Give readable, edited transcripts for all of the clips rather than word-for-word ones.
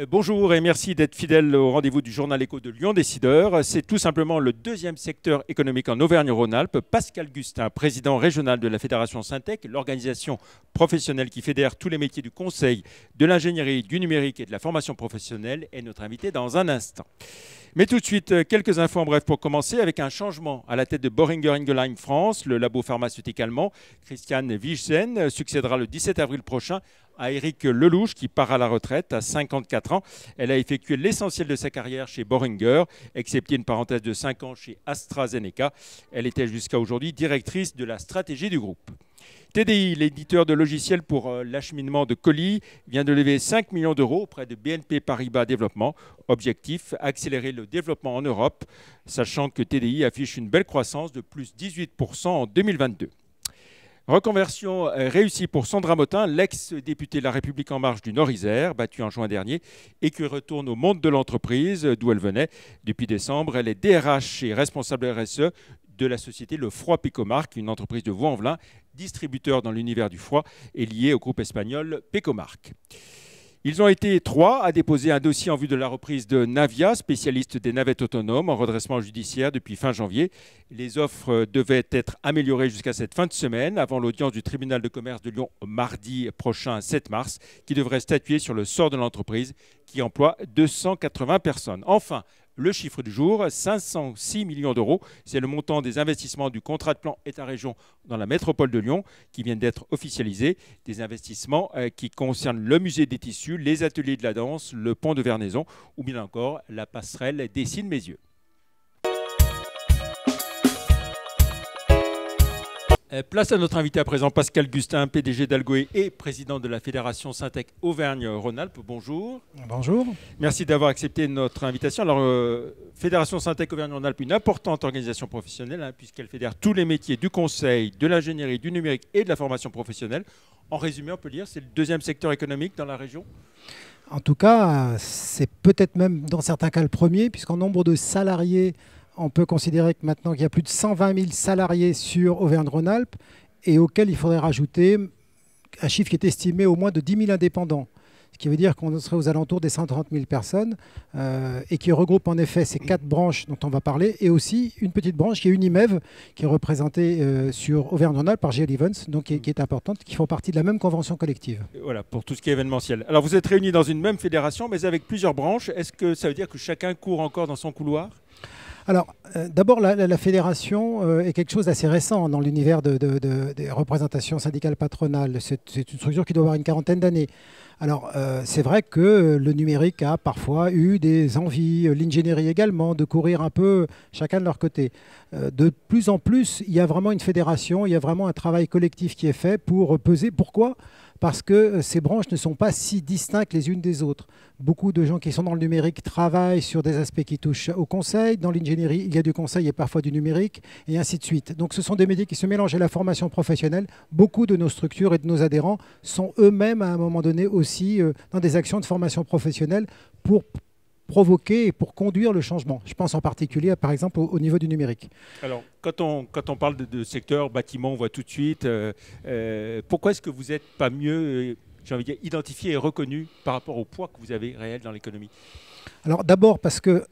Bonjour et merci d'être fidèle au rendez-vous du journal Écho de Lyon Décideur. C'est tout simplement le deuxième secteur économique en Auvergne-Rhône-Alpes. Pascal Gustin, président régional de la Fédération Syntec, l'organisation professionnelle qui fédère tous les métiers du conseil, de l'ingénierie, du numérique et de la formation professionnelle, est notre invité dans un instant. Mais tout de suite, quelques infos en bref pour commencer, avec un changement à la tête de Boehringer Ingelheim France, le labo pharmaceutique allemand. Christiane Wiechsen succédera le 17 avril prochain à Éric Lelouch, qui part à la retraite à 54 ans. Elle a effectué l'essentiel de sa carrière chez Boehringer, excepté une parenthèse de 5 ans chez AstraZeneca. Elle était jusqu'à aujourd'hui directrice de la stratégie du groupe. TDI, l'éditeur de logiciels pour l'acheminement de colis, vient de lever 5 millions d'euros auprès de BNP Paribas Développement. Objectif, accélérer le développement en Europe, sachant que TDI affiche une belle croissance de plus 18% en 2022. Reconversion réussie pour Sandra Motin, l'ex-députée de La République En Marche du Nord-Isère, battue en juin dernier, et qui retourne au monde de l'entreprise d'où elle venait. Depuis décembre, elle est DRH et responsable RSE de la société Le Froid Pécomarque, une entreprise de Vaux-en-Velin, distributeur dans l'univers du froid et lié au groupe espagnol Pécomarque. Ils ont été 3 à déposer un dossier en vue de la reprise de Navia, spécialiste des navettes autonomes en redressement judiciaire depuis fin janvier. Les offres devaient être améliorées jusqu'à cette fin de semaine, avant l'audience du tribunal de commerce de Lyon mardi prochain 7 mars, qui devrait statuer sur le sort de l'entreprise qui emploie 280 personnes. Enfin, le chiffre du jour, 506 millions d'euros. C'est le montant des investissements du contrat de plan État-région dans la métropole de Lyon qui viennent d'être officialisés. Des investissements qui concernent le musée des tissus, les ateliers de la danse, le pont de Vernaison ou bien encore la passerelle Dessines-Mézieux. Place à notre invité à présent, Pascal Gustin, PDG d'Algoé et président de la Fédération Syntec Auvergne-Rhône-Alpes. Bonjour. Bonjour. Merci d'avoir accepté notre invitation. Alors, Fédération Syntec Auvergne-Rhône-Alpes, une importante organisation professionnelle, puisqu'elle fédère tous les métiers du conseil, de l'ingénierie, du numérique et de la formation professionnelle. En résumé, on peut dire, c'est le deuxième secteur économique dans la région. En tout cas, c'est peut-être même dans certains cas le premier, puisqu'en nombre de salariés, on peut considérer que maintenant qu'il y a plus de 120 000 salariés sur Auvergne-Rhône-Alpes et auquel il faudrait rajouter un chiffre qui est estimé au moins de 10 000 indépendants. Ce qui veut dire qu'on serait aux alentours des 130 000 personnes et qui regroupe en effet ces 4 branches dont on va parler et aussi une petite branche qui est Unimev, qui est représentée sur Auvergne-Rhône-Alpes par GL Events, donc qui est importante, qui font partie de la même convention collective. Voilà, pour tout ce qui est événementiel. Alors vous êtes réunis dans une même fédération, mais avec plusieurs branches. Est-ce que ça veut dire que chacun court encore dans son couloir ? Alors, d'abord, la fédération est quelque chose d'assez récent dans l'univers des représentations syndicales patronales. C'est une structure qui doit avoir une quarantaine d'années. Alors, c'est vrai que le numérique a parfois eu des envies, l'ingénierie également, de courir un peu chacun de leur côté. De plus en plus, il y a vraiment une fédération, il y a vraiment un travail collectif qui est fait pour peser. Pourquoi ? Parce que ces branches ne sont pas si distinctes les unes des autres. Beaucoup de gens qui sont dans le numérique travaillent sur des aspects qui touchent au conseil. Dans l'ingénierie, il y a du conseil et parfois du numérique, et ainsi de suite. Donc ce sont des métiers qui se mélangent à la formation professionnelle. Beaucoup de nos structures et de nos adhérents sont eux-mêmes à un moment donné aussi dans des actions de formation professionnelle pour provoquer et pour conduire le changement. Je pense en particulier, par exemple, au niveau du numérique. Alors, quand on parle de secteur bâtiment, on voit tout de suite. Pourquoi est-ce que vous n'êtes pas mieux, j'ai envie de dire, identifié et reconnu par rapport au poids que vous avez réel dans l'économie ? Alors d'abord parce que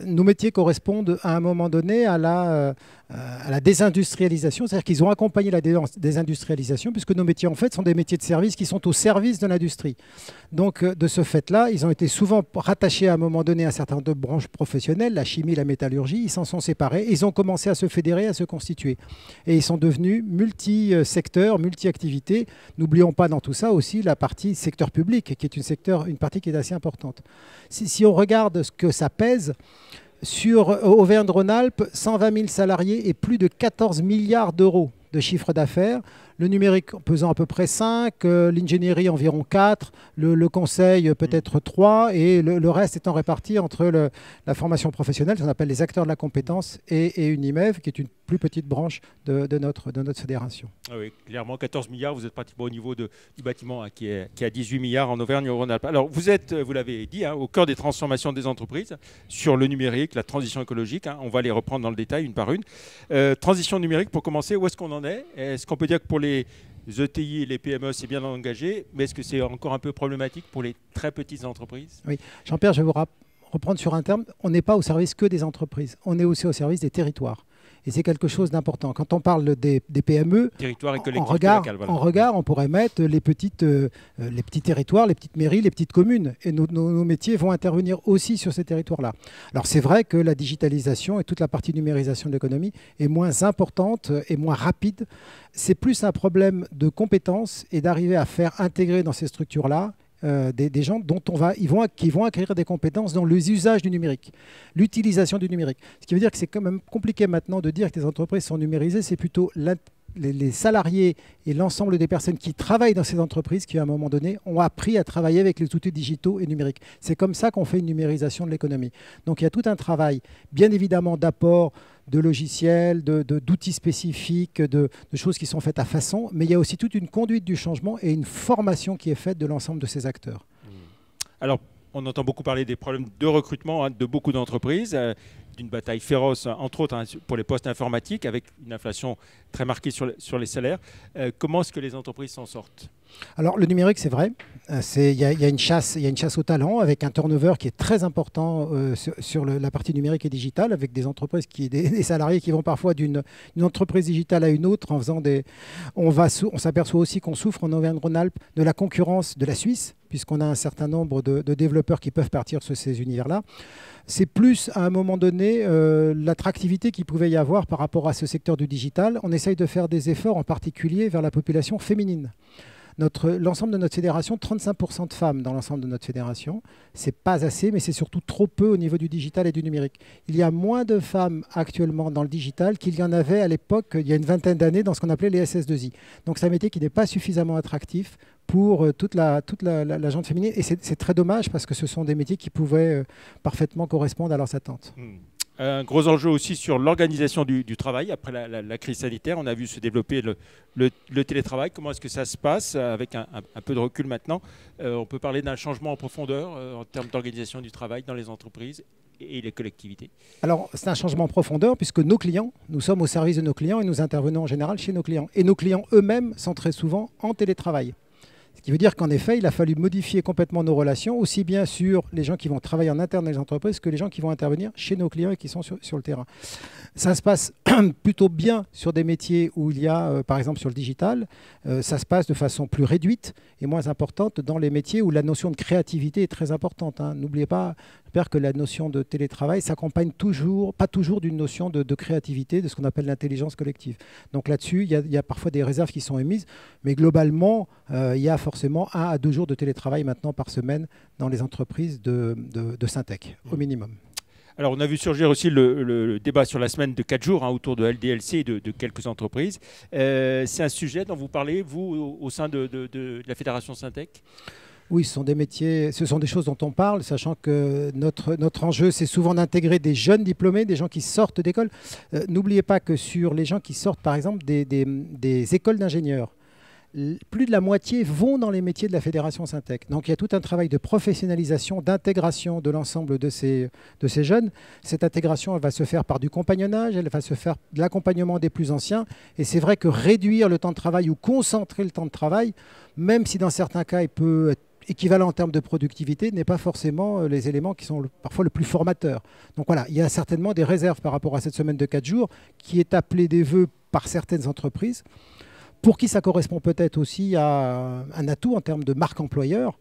nos métiers correspondent à un moment donné à la désindustrialisation, c'est-à-dire qu'ils ont accompagné la désindustrialisation puisque nos métiers en fait sont des métiers de service qui sont au service de l'industrie. Donc de ce fait-là, ils ont été souvent rattachés à un moment donné à un certain nombre de branches professionnelles, la chimie, la métallurgie, ils s'en sont séparés, ils ont commencé à se fédérer, à se constituer. Et ils sont devenus multi-secteurs, multi-activités. N'oublions pas dans tout ça aussi la partie secteur public, qui est une partie qui est assez importante. Si on regarde ce que ça pèse, sur Auvergne-Rhône-Alpes, 120 000 salariés et plus de 14 milliards d'euros de chiffre d'affaires. Le numérique pesant à peu près 5, l'ingénierie environ 4, le conseil peut-être 3 et le reste étant réparti entre la formation professionnelle, ce qu'on appelle les acteurs de la compétence, et Unimev, qui est une plus petite branche de notre fédération. Ah oui, clairement, 14 milliards, vous êtes pratiquement au niveau du bâtiment qui a 18 milliards en Auvergne-Rhône-Alpes. Alors vous êtes, vous l'avez dit, au cœur des transformations des entreprises sur le numérique, la transition écologique. On va les reprendre dans le détail une par une. Transition numérique, pour commencer, où est-ce qu'on en est ? Est-ce qu'on peut dire que pour les ETI et les PME, c'est bien engagé, mais est-ce que c'est encore un peu problématique pour les très petites entreprises? Oui, Jean-Pierre, je vais vous reprendre sur un terme. On n'est pas au service que des entreprises, on est aussi au service des territoires. Et c'est quelque chose d'important. Quand on parle des PME, Territoire et collectivité locale, voilà. en regard, on pourrait mettre les petits territoires, les petites mairies, les petites communes. Et nos métiers vont intervenir aussi sur ces territoires-là. Alors c'est vrai que la digitalisation et toute la partie numérisation de l'économie est moins importante et moins rapide. C'est plus un problème de compétences et d'arriver à faire intégrer dans ces structures-là des gens qui vont acquérir des compétences dans les usages du numérique, l'utilisation du numérique. Ce qui veut dire que c'est quand même compliqué maintenant de dire que les entreprises sont numérisées, c'est plutôt les salariés et l'ensemble des personnes qui travaillent dans ces entreprises qui, à un moment donné, ont appris à travailler avec les outils digitaux et numériques. C'est comme ça qu'on fait une numérisation de l'économie. Donc il y a tout un travail, bien évidemment, d'apport de logiciels, d'outils spécifiques, de choses qui sont faites à façon, mais il y a aussi toute une conduite du changement et une formation qui est faite de l'ensemble de ces acteurs. Alors, on entend beaucoup parler des problèmes de recrutement de beaucoup d'entreprises, d'une bataille féroce, entre autres, pour les postes informatiques, avec une inflation très marquée sur les salaires. Comment est-ce que les entreprises s'en sortent? Alors le numérique, c'est vrai, il y a une chasse au talent avec un turnover qui est très important sur la partie numérique et digitale, avec des entreprises, des salariés qui vont parfois d'une entreprise digitale à une autre en faisant on s'aperçoit aussi qu'on souffre en Auvergne-Rhône-Alpes de la concurrence de la Suisse, puisqu'on a un certain nombre de développeurs qui peuvent partir sur ces univers-là. C'est plus, à un moment donné, l'attractivité qu'il pouvait y avoir par rapport à ce secteur du digital. On essaye de faire des efforts, en particulier vers la population féminine. L'ensemble de notre fédération, 35% de femmes dans l'ensemble de notre fédération. C'est pas assez, mais c'est surtout trop peu au niveau du digital et du numérique. Il y a moins de femmes actuellement dans le digital qu'il y en avait à l'époque, il y a une vingtaine d'années, dans ce qu'on appelait les SS2I. Donc c'est un métier qui n'est pas suffisamment attractif pour toute la gente féminine. Et c'est très dommage parce que ce sont des métiers qui pouvaient parfaitement correspondre à leurs attentes. Un gros enjeu aussi sur l'organisation du travail. Après la crise sanitaire, on a vu se développer le télétravail. Comment est-ce que ça se passe avec un peu de recul maintenant? On peut parler d'un changement en profondeur en termes d'organisation du travail dans les entreprises et les collectivités. Alors, c'est un changement en profondeur puisque nos clients, nous sommes au service de nos clients et nous intervenons en général chez nos clients. Et nos clients eux-mêmes sont très souvent en télétravail. Ce qui veut dire qu'en effet, il a fallu modifier complètement nos relations, aussi bien sur les gens qui vont travailler en interne dans les entreprises que les gens qui vont intervenir chez nos clients et qui sont sur le terrain. Ça se passe plutôt bien sur des métiers où il y a, par exemple sur le digital, ça se passe de façon plus réduite et moins importante dans les métiers où la notion de créativité est très importante. N'oubliez pas, j'espère que la notion de télétravail s'accompagne pas toujours d'une notion de créativité, de ce qu'on appelle l'intelligence collective. Donc là-dessus, il y a parfois des réserves qui sont émises, mais globalement, il y a forcément 1 à 2 jours de télétravail maintenant par semaine dans les entreprises de Syntec, au minimum. Alors, on a vu surgir aussi le débat sur la semaine de 4 jours autour de LDLC et de quelques entreprises. C'est un sujet dont vous parlez, vous, au sein de la Fédération Syntec? Oui, ce sont des métiers, ce sont des choses dont on parle, sachant que notre enjeu, c'est souvent d'intégrer des jeunes diplômés, des gens qui sortent d'école. N'oubliez pas que sur les gens qui sortent, par exemple, des écoles d'ingénieurs, plus de la moitié vont dans les métiers de la Fédération Syntec. Donc il y a tout un travail de professionnalisation, d'intégration de l'ensemble de ces jeunes. Cette intégration, elle va se faire par du compagnonnage, elle va se faire de l'accompagnement des plus anciens. Et c'est vrai que réduire le temps de travail ou concentrer le temps de travail, même si dans certains cas il peut être équivalent en termes de productivité, n'est pas forcément les éléments qui sont parfois le plus formateurs. Donc voilà, il y a certainement des réserves par rapport à cette semaine de 4 jours qui est appelée des vœux par certaines entreprises, pour qui ça correspond peut-être aussi à un atout en termes de marque employeur,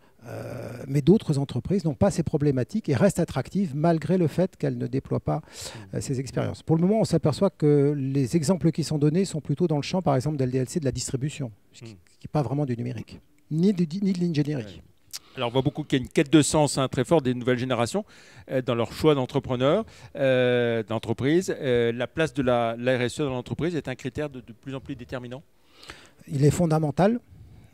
mais d'autres entreprises n'ont pas ces problématiques et restent attractives malgré le fait qu'elles ne déploient pas ces expériences. Pour le moment, on s'aperçoit que les exemples qui sont donnés sont plutôt dans le champ, par exemple, d'LDLC, de la distribution, ce qui n'est pas vraiment du numérique, ni de l'ingénierie. Alors, on voit beaucoup qu'il y a une quête de sens très forte des nouvelles générations dans leur choix d'entrepreneurs, d'entreprise. La place de la RSE dans l'entreprise est un critère de plus en plus déterminant. Il est fondamental.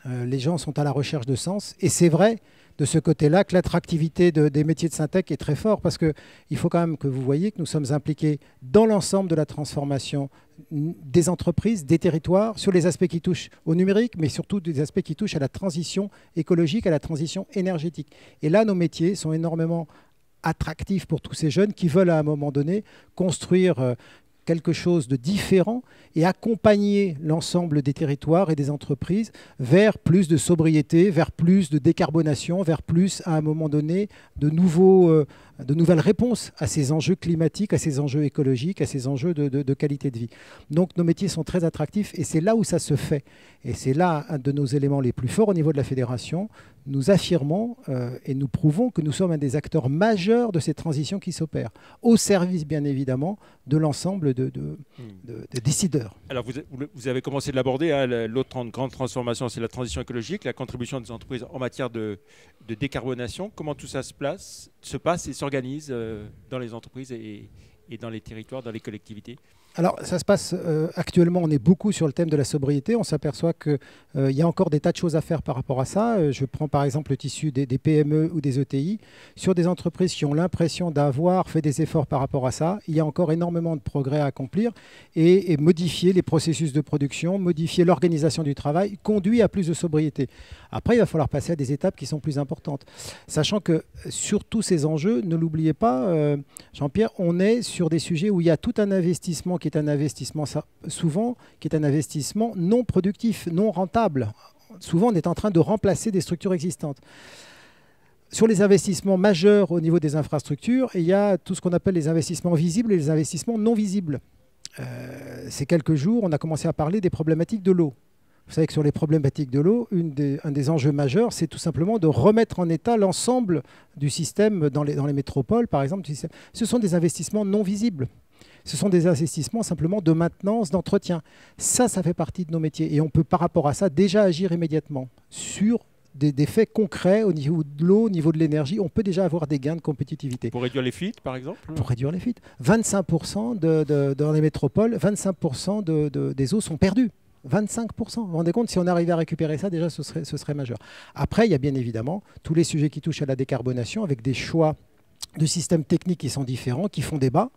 Les gens sont à la recherche de sens. Et c'est vrai, de ce côté-là, que l'attractivité des métiers de Syntec est très forte parce qu'il faut quand même que vous voyez que nous sommes impliqués dans l'ensemble de la transformation des entreprises, des territoires, sur les aspects qui touchent au numérique, mais surtout des aspects qui touchent à la transition écologique, à la transition énergétique. Et là, nos métiers sont énormément attractifs pour tous ces jeunes qui veulent à un moment donné construire quelque chose de différent et accompagner l'ensemble des territoires et des entreprises vers plus de sobriété, vers plus de décarbonation, vers plus, à un moment donné, de nouvelles réponses à ces enjeux climatiques, à ces enjeux écologiques, à ces enjeux de qualité de vie. Donc nos métiers sont très attractifs et c'est là où ça se fait. Et c'est là un de nos éléments les plus forts au niveau de la fédération. Nous affirmons et nous prouvons que nous sommes un des acteurs majeurs de ces transitions qui s'opèrent, au service bien évidemment de l'ensemble de décideurs. Alors vous avez commencé de l'aborder, hein, l'autre grande transformation, c'est la transition écologique, la contribution des entreprises en matière de décarbonation. Comment tout ça se passe et s'organise dans les entreprises et dans les territoires, dans les collectivités? Alors, ça se passe actuellement, on est beaucoup sur le thème de la sobriété. On s'aperçoit qu'il y a encore des tas de choses à faire par rapport à ça. Je prends par exemple le tissu des PME ou des ETI. Sur des entreprises qui ont l'impression d'avoir fait des efforts par rapport à ça, il y a encore énormément de progrès à accomplir et modifier les processus de production, modifier l'organisation du travail conduit à plus de sobriété. Après, il va falloir passer à des étapes qui sont plus importantes. Sachant que sur tous ces enjeux, ne l'oubliez pas, Jean-Pierre, on est sur des sujets où il y a tout un investissement qui est un investissement souvent qui est un investissement non productif, non rentable. Souvent, on est en train de remplacer des structures existantes. Sur les investissements majeurs au niveau des infrastructures, il y a tout ce qu'on appelle les investissements visibles et les investissements non visibles. Ces quelques jours, on a commencé à parler des problématiques de l'eau. Vous savez que sur les problématiques de l'eau, un des enjeux majeurs, c'est tout simplement de remettre en état l'ensemble du système dans les métropoles, par exemple. Ce sont des investissements non visibles. Ce sont des investissements simplement de maintenance, d'entretien. Ça fait partie de nos métiers. Et on peut, par rapport à ça, déjà agir immédiatement sur des faits concrets au niveau de l'eau, au niveau de l'énergie. On peut déjà avoir des gains de compétitivité. Pour réduire les fuites, par exemple? Pour réduire les fuites. 25% dans les métropoles, 25% des eaux sont perdues. 25%. Vous vous rendez compte, si on arrivait à récupérer ça, déjà, ce serait majeur. Après, il y a bien évidemment tous les sujets qui touchent à la décarbonation avec des choix de systèmes techniques qui sont différents, qui font débat.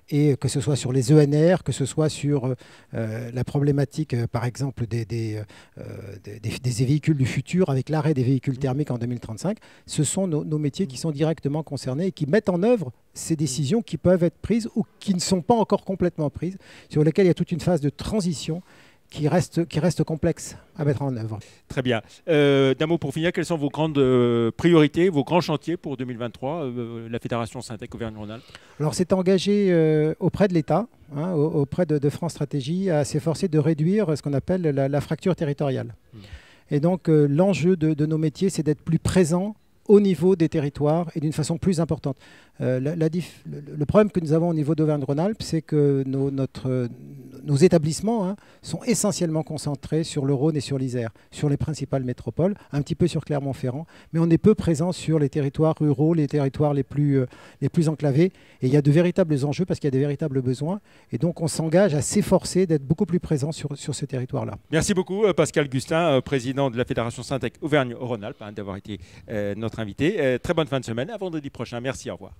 Et que ce soit sur les ENR, que ce soit sur la problématique, par exemple, des véhicules du futur, avec l'arrêt des véhicules thermiques en 2035, ce sont nos métiers qui sont directement concernés et qui mettent en œuvre ces décisions qui peuvent être prises ou qui ne sont pas encore complètement prises, sur lesquelles il y a toute une phase de transition qui reste complexe à mettre en œuvre. Très bien. D'un mot pour finir, quelles sont vos grandes priorités, vos grands chantiers pour 2023, la Fédération Syntec Auvergne-Rhône-Alpes? Alors, c'est engagé auprès de l'État, hein, auprès de France Stratégie, à s'efforcer de réduire ce qu'on appelle la fracture territoriale. Et donc, l'enjeu de nos métiers, c'est d'être plus présent au niveau des territoires et d'une façon plus importante. Le problème que nous avons au niveau d'Auvergne-Rhône-Alpes, c'est que nos établissements sont essentiellement concentrés sur le Rhône et sur l'Isère, sur les principales métropoles, un petit peu sur Clermont-Ferrand, mais on est peu présent sur les territoires ruraux, les territoires les plus enclavés. Et il y a de véritables enjeux parce qu'il y a des véritables besoins. Et donc, on s'engage à s'efforcer d'être beaucoup plus présent sur ce territoire-là. Merci beaucoup, Pascal Gustin, président de la Fédération Syntec Auvergne-Rhône-Alpes, d'avoir été notre invité. Très bonne fin de semaine. À vendredi prochain. Merci, au revoir.